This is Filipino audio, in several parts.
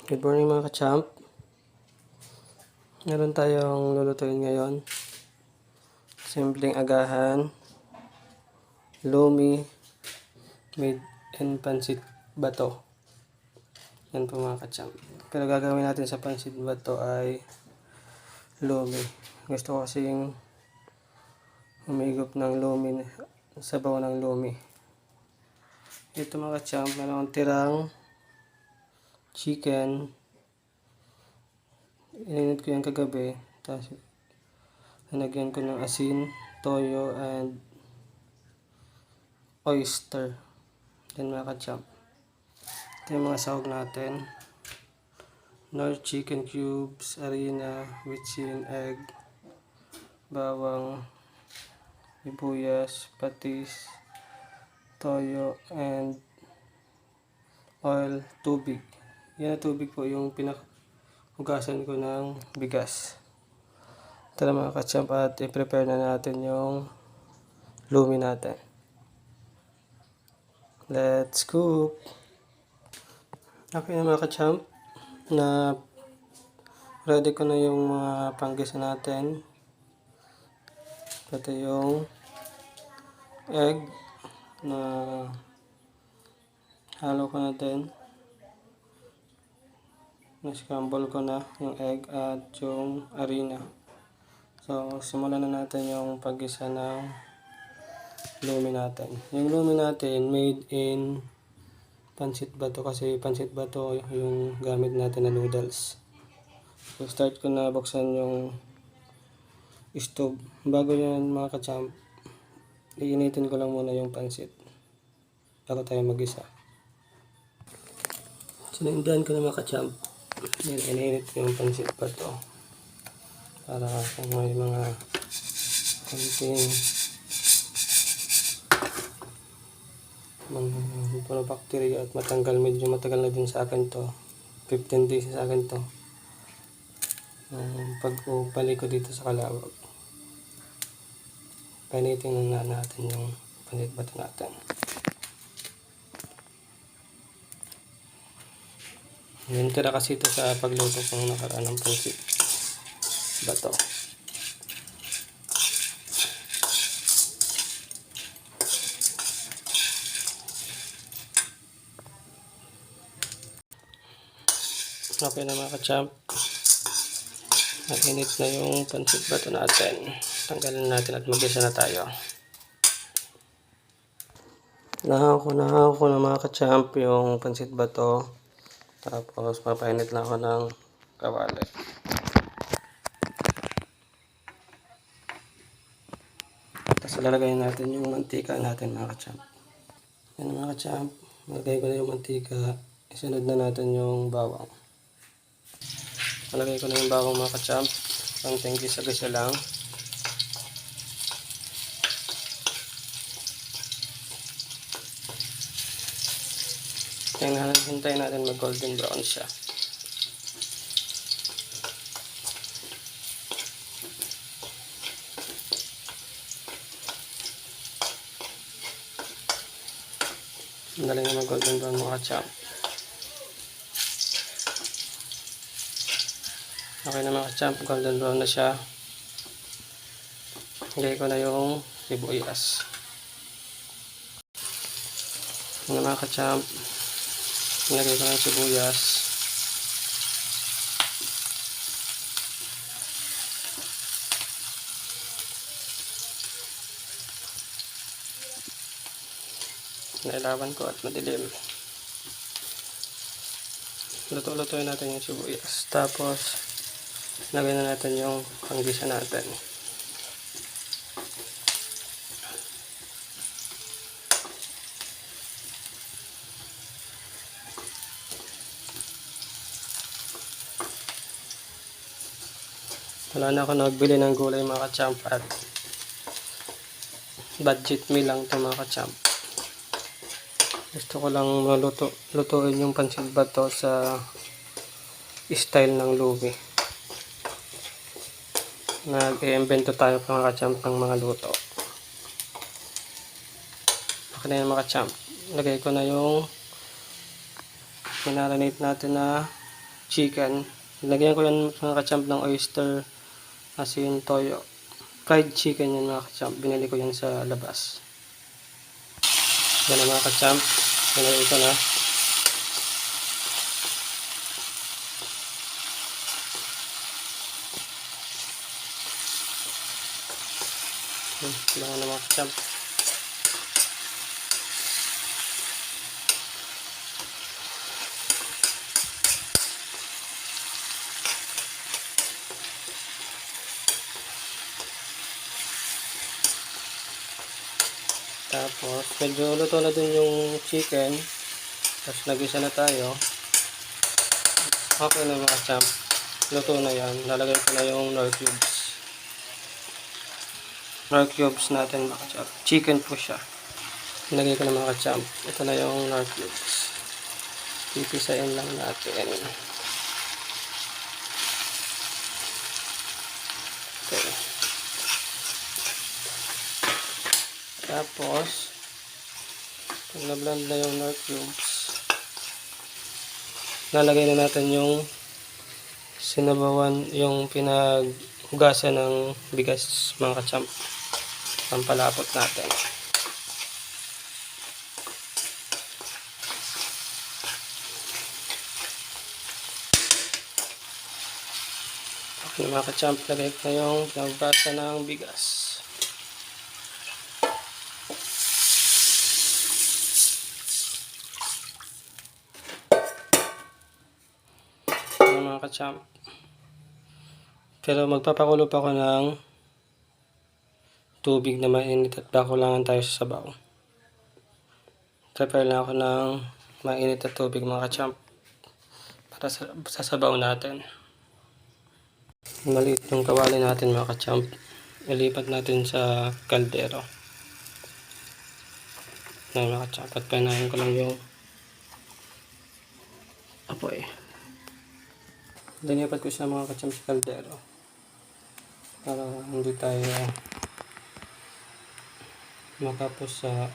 Good morning mga ka-champ. Meron tayong lulutuin ngayon. Simpleng agahan, lumi, made in pansit bato. Yan po mga ka-champ. Pero gagawin natin sa pansit bato ay lumi. Gusto ko kasing humigop ng lumi, sabaw ng lumi. Ito mga ka-champ, meron akong tirang chicken. Ininit ko yan kagabi. Tapos nalagyan ko ng asin, toyo, and oyster. Then mga ka-champ, ito yung mga sahog natin. Nor chicken cubes, harina, witchin, egg, bawang, sibuyas, patis, toyo, and oil, tubig. Yan na tubig po yung hugasan ko ng bigas. Tara mga ka-champ, at i-prepare na natin yung lumi natin. Let's cook! Okay na mga ka-champ, na ready ko na yung mga panggisa natin. Pati yung egg na halo ko natin. Na-scramble ko na yung egg at yung harina. So, simulan na natin yung paggisa ng lumi natin. Yung lumi natin made in pansit bato kasi pansit bato yung gamit natin na noodles. So, start ko na buksan yung stove. Bago yan mga ka-champ, iinitin ko lang muna yung pansit bago tayo mag-isa. Sinindihan ko na mga ka-champ. Yan, ininit ko yung pansit bato para kung may mga konting mga bacteria at matanggal. Medyo matagal na din sa akin to, 15 days sa akin to. Pagbalik ko dito sa Calawag, painitin na natin yung pansit bato natin. Yun, tira kasi ito sa pagluto kong nakaraan ng pansit bato. Okay na mga ka-champ, nainit na yung pansit bato natin. Tanggalin natin at mag-isa na tayo. Nahako na mga ka-champ yung pansit bato. Tapos papainit lang ako ng kawali. Tapos lalagay natin yung mantika natin mga ka-champ. Yan mga ka-champ, lagay ko na yung mantika. Isunod na natin yung bawang. Nalagay ko na yung bawang mga ka-champ. Pangting gisa-gisa lang. Hintayin natin mag golden brown siya. Dali na mag golden brown mga ka-champ. Okay na mga ka-champ, golden brown na siya. Lagay ko na yung sibuyas. Yan mga ka-champ, nilagay ko ng sibuyas. Nailawan ko at madilim. Luto-lutoy natin yung sibuyas. Tapos lagay na natin yung panggisa natin. Wala na ako nagbili ng gulay mga ka-champ at budget meal lang ito mga ka-champ. Gusto ko lang lutuin yung pansit bato sa style ng lumi. Nag-i-invento tayo mga ka-champ ng mga luto. Okay na yung mga ka-champ. Lagay ko na yung minarinate natin na chicken. Lagyan ko yan mga kachamp ng oyster, asin, toyo. Fried chicken yan mga kachamp. Binili ko yan sa labas. Yan na mga kachamp. Binili ko na. Yan na mga kachamp. Tapos, medyo luto na din yung chicken. Tapos, nag-isa na tayo. Okay na mga champ. Luto na yan. Lalagay ko na yung nor cubes. Nor cubes natin mga champ. Chicken po siya. Nilagay ko na mga champ. Ito na yung nor cubes. Pipisain lang natin. Okay. Tapos, pag na-blend na yung nor cubes, nalagay na natin yung sinabawan, yung pinaghugasan ng bigas mga kachamp. Pampalapot natin. Okay mga kachamp, lagay ko na yung pinaghugasan ng bigas. Mga kachamp. Pero magpapakulo pa ako ng tubig na mainit at bakulangan tayo sa sabaw. Prepare lang ako ng mainit at tubig mga kachamp para sa sabaw natin. Maliit yung kawali natin mga kachamp. Ilipat natin sa kaldero. Na mga kachamp. At panahin ko lang yung apoy. Linipat ko siya mga kachamp sa kaldero. Para hindi tayo makapos sa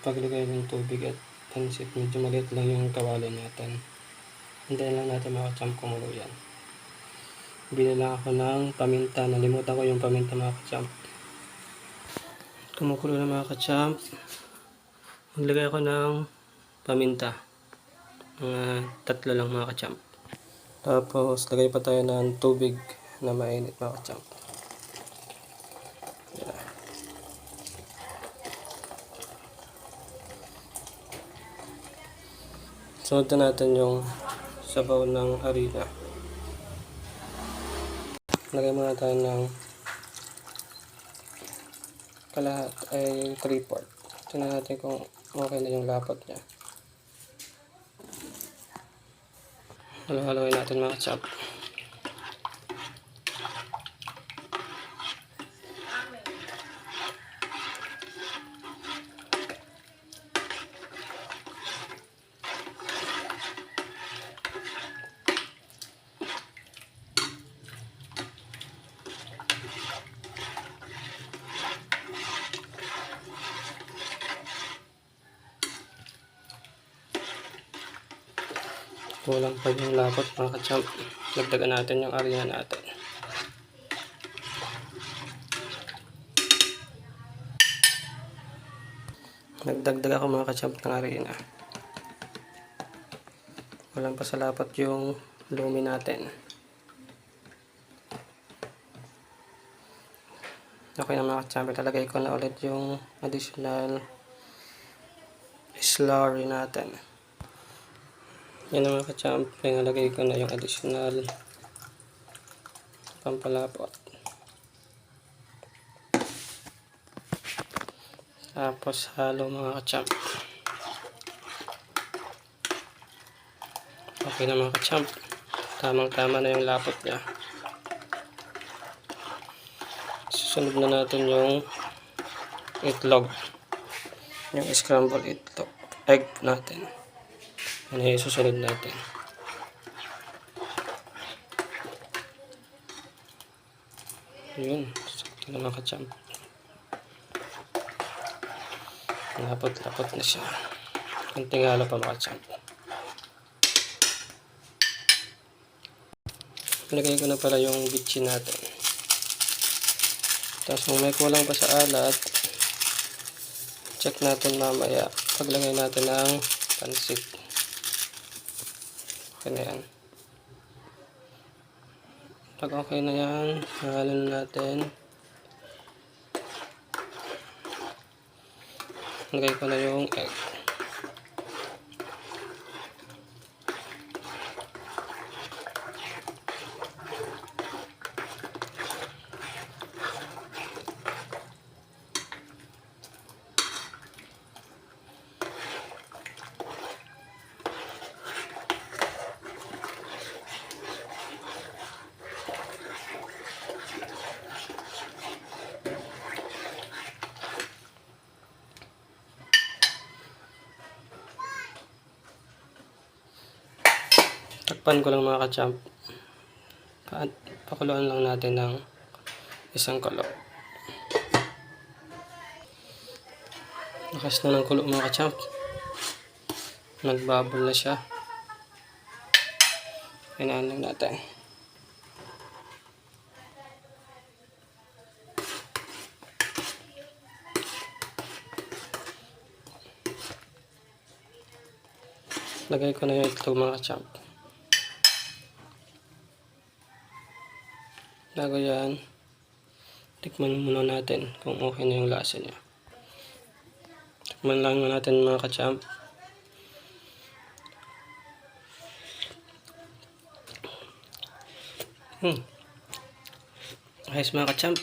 paglagay ng tubig at pansit. Medyo maliit lang yung kawali natin. Hintayin lang natin mga kachamp kumulo yan. Bili lang ako ng paminta. Nalimutan ko yung paminta mga kachamp. Kumukulo na mga kachamp. Maglagay ako ng paminta. Mga 3 lang mga kachamp. Tapos lagay pa tayo ng tubig na mainit mga kachamp. Sunod na natin yung sabaw ng harina. Lagay muna tayo ng kalahat ay 3/4. Tingnan natin kung okay na yung lapot niya. Halo-haloin natin mga kachamp. Kulang pa yung lapot mga kachamp. Dagdagan natin yung harina natin. Nagdagdag ako mga kachamp ng harina. Kulang pa sa lapot yung lumi natin. Okay na mga kachamp. Ilalagay ko na ulit yung additional slurry natin. Yan na mga kachamp, pinalagay ko na yung additional pampalapot. Tapos halo mga kachamp. Okay na mga kachamp. Tamang tama na yung lapot niya. Susunod na natin yung itlog. Yung scrambled itlog. Egg natin. Yan ay susunod natin. Yun. Sakto na mga kachamp. Lapot-lapot na siya. Kunting halo pa mga kachamp. Nilagay ko na pala yung bitchin natin. Tapos kung may kulang pa sa alat, check natin mamaya paglagay natin ng pansit. Okay na yan. Pag okay na yan, halo na natin. Lagay ko na yung egg. Takpan ko lang mga ka-champ. Pakuluan lang natin ng isang kulo. Lakas na ng kulo mga ka-champ. Nagbabol na siya. Kailangan lang natin. Lagay ko na yung itlog mga ka-champ. Bago yan, tikman muna natin kung okay na yung lasa niya. Tikman lang natin mga ka-champ. Ayos mga ka-champ.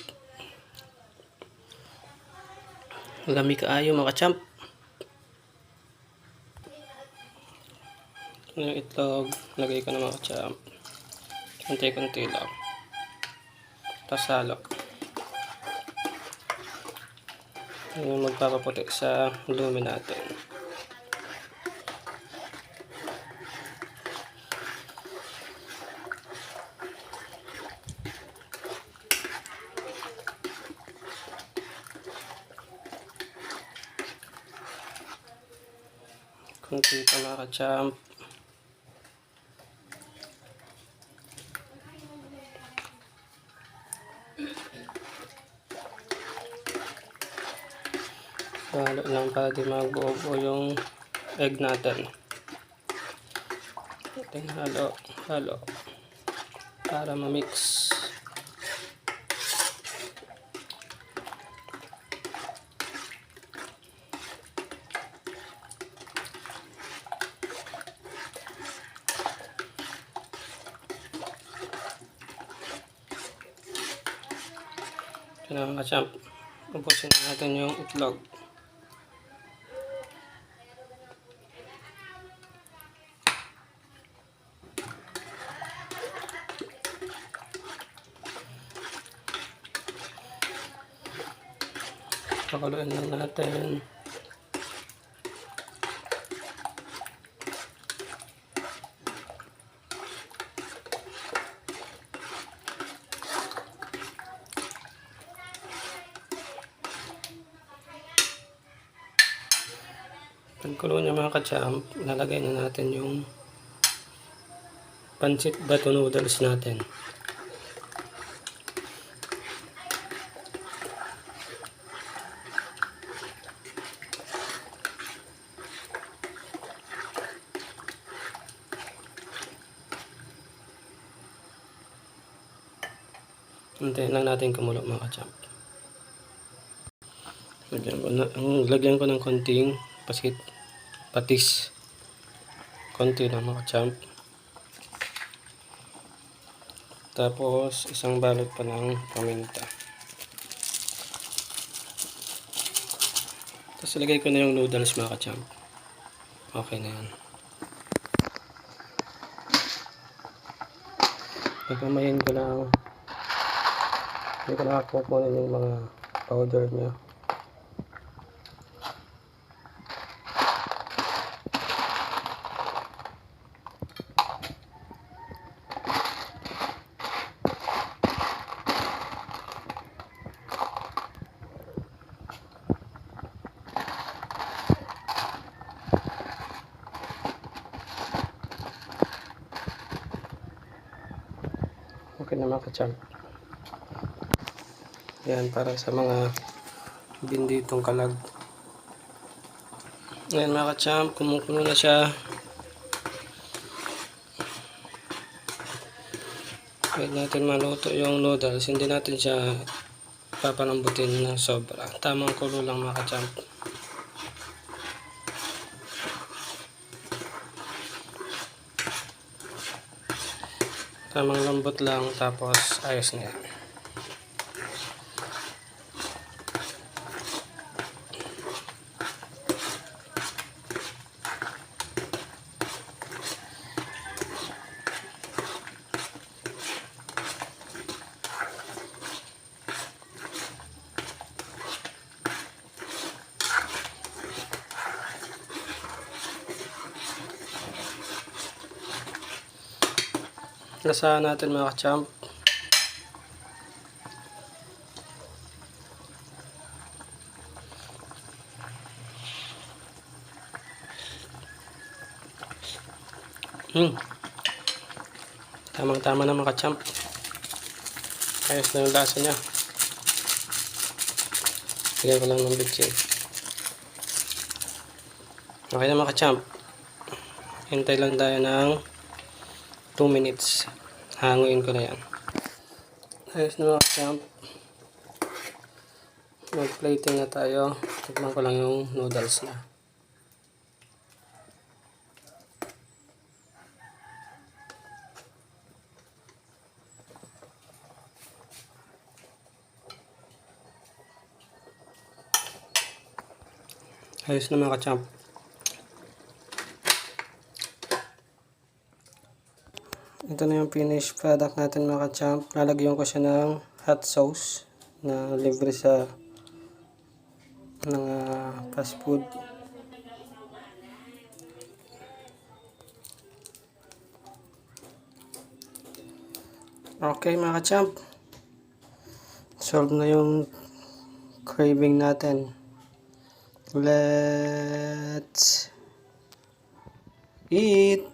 Lami kaayo mga ka-champ. Yung itlog, lagay ko na mga ka-champ. Kunti-kunti lang. Tapos halo. Yung magpapaputi sa lumi natin. Kunti pa mga ka-champ. Halo lang para di magbuo yung egg natin. Ating halo para ma-mix. Ito na mga champ. Ubusin natin yung itlog. Pakuluan lang natin. Pagkulo niya mga ka-champ, lalagay na natin yung pancit bato noodles natin. Hintayin lang natin kumulo mga ka-champ. Lagyan ko ng konting patis. Konti lang mga ka-champ. Tapos isang balot pa ng paminta. Tapos ilagay ko na yung noodles mga ka-champ. Okay na yan. Pagkamayin ko lang. Hindi ko nakakuha yung mga powder niya. Okay na mga ka-champ. Yan, para sa mga binditong kalag. Ayan mga ka-champ, kumukulo na siya. Wait natin maluto yung noodles. Hindi natin siya papalambutin na sobra. Tamang kulo lang mga ka-champ. Tamang lambot lang, tapos ayos na yan. Lasahan natin mga ka-champ. Tamang-tama na mga ka-champ. Ayos na yung lasa niya. Lagyan ko lang ng bitchin. Okay na mga ka-champ. Hintay lang tayo ng 2 minutes. Hanguin ko na yan. Ayos na mga ka-champ. Mag-plating na tayo. Tignan ko lang yung noodles na. Ayos na mga ka-champ. Ito na yung finished product natin mga ka-champ. Lalagyan ko siya ng hot sauce na libre sa mga fast food. Okay mga ka-champ. Solve na yung craving natin. Let's eat!